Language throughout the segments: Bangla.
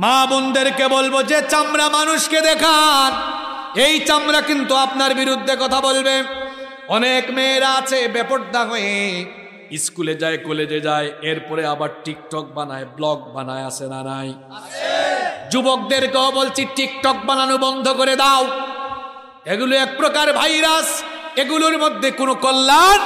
মা বোনদেরকে বলবো, যে চামড়া মানুষকে দেখান, এই চামড়া কিন্তু আপনার বিরুদ্ধে কথা বলবে। অনেক মেয়েরা আছে বেপর্দা হয়ে স্কুলে যায়, কলেজে যায়, এরপরে আবার টিকটক বানায়, ব্লগ বানায়, আছে না নাই? যুবকদেরকেও বলছি, টিকটক বানানো বন্ধ করে দাও। এগুলো এক প্রকার ভাইরাস, এগুলোর মধ্যে কোনো কল্যাণ,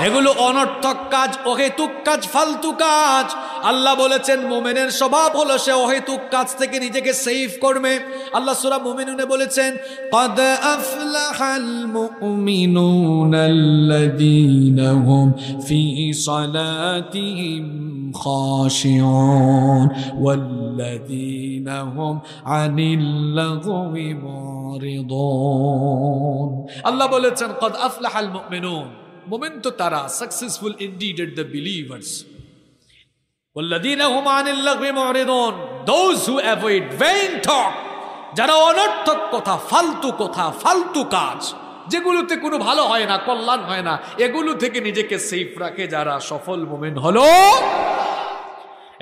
এগুলো অনর্থক কাজ, অহেতুক কাজ, ফালতু কাজ। আল্লাহ বলেছেন মুমিনের স্বভাব হলো সে অহেতুক কাজ থেকে নিজেকে সেভ করবে। আল্লাহ সূরা মুমিনুনে বলেছেন, ক্বাদ আফলাহাল মুমিনুনাল্লাযীনা হুম ফী সালাতিহিম খাশিউন ওয়াল্লাযীনা হুম আনিল লাগওয়ি মুরিদুন। আল্লাহ বলেছেন, ক্বাদ আফলাহাল মুমিনুন, মুমিন তো তারা, successful indeed are the believers. والذين هم عن اللغو معرضون, those who avoid vain talk, যারা অনর্থক কথা, ফালতু কথা, ফালতু কাজ, যেগুলোতে কোনো ভালো হয় না, কল্যাণ হয় না, এগুলো থেকে নিজেকে সেফ রাখে যারা, সফল মুমিন হলো।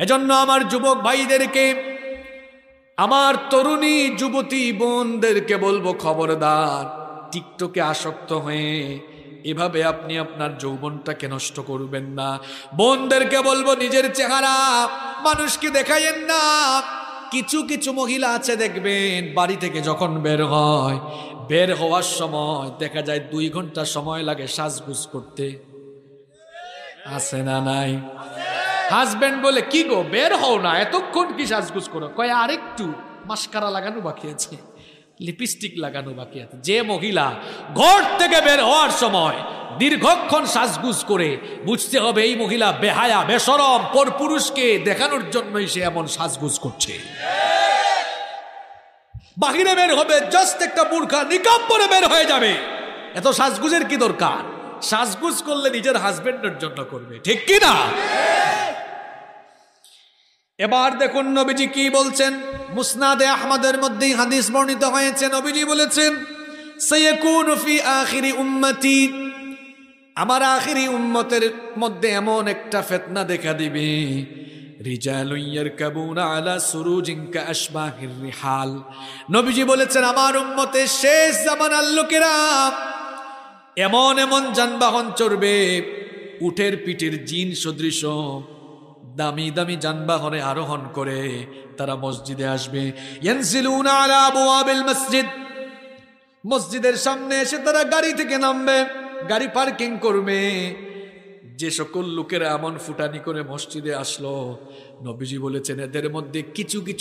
এজন্য আমার যুবক ভাইদেরকে, আমার তরুণী যুবতী বোনদেরকে বলবো, খবরদার টিকটকে আসক্ত হয়ে এভাবে আপনি আপনার যৌবনটাকে নষ্ট করবেন না। বোনদেরকে বলবো, নিজের চেহারা মানুষকে দেখাইয়েন না। কিছু কিছু মহিলা আছে দেখবেন, বাড়ি থেকে যখন বের হয়, বের হওয়ার সময় দেখা যায় 2 ঘন্টা সময় লাগে সাজগুজ করতে, আছে না নাই? হাজবেন্ড বলে, কি গো বের হও না, এতক্ষণ কি সাজগুজ করো? কয় আরেকটু মাস্কারা লাগানো বাকি আছে, লিপস্টিক লাগানো বাকি আছে। যে মহিলা ঘর থেকে বের হওয়ার সময় দীর্ঘক্ষণ সাজগুজ করে, বুঝতে হবে এই মহিলা বেহায়া, বেশরম, পরপুরুষকে দেখানোর জন্যই সে এমন সাজগুজ করছে। বাহিরে বের হবে, জাস্ট একটা বুরকা নিকাব পরে বের হয়ে যাবে। এত সাজগুজের কি দরকার? সাজগুজ করলে নিজের হাজবেন্ডের জন্য করবে, ঠিক কি না? এবার দেখুন নবীজি কি বলছেন। মুসনাদে আহমদের মধ্যে হাদিস বর্ণিত হয়েছে, নবীজি বলেছেন, সায়াকুনু ফি আখিরি উম্মতি, আমার আখিরি উম্মতের মধ্যে এমন একটা ফিতনা দেখা দিবে, রিজালুন ইয়ারকাবুনা আলা সুরুজিন কাআশবাহির রিহাল। নবীজি বলেছেন, আমার উম্মতের শেষ জামানার লোকেরা এমন এমন যানবাহন চড়বে, উটের পিঠের জিন সদৃশ দামি দামি যানবাহনে আরোহণ করে তারা মসজিদে আসবে। ইয়ানজিলুনা আলা আবওয়াবিল মসজিদ, মসজিদের সামনে এসে তারা গাড়ি থেকে নামবে, গাড়ি পার্কিং করবে। যে সকল লোকেরা এমন ফুটানি করে মসজিদে আসলো, নবীজি বলেছেন এদের মধ্যে কিছু কিছু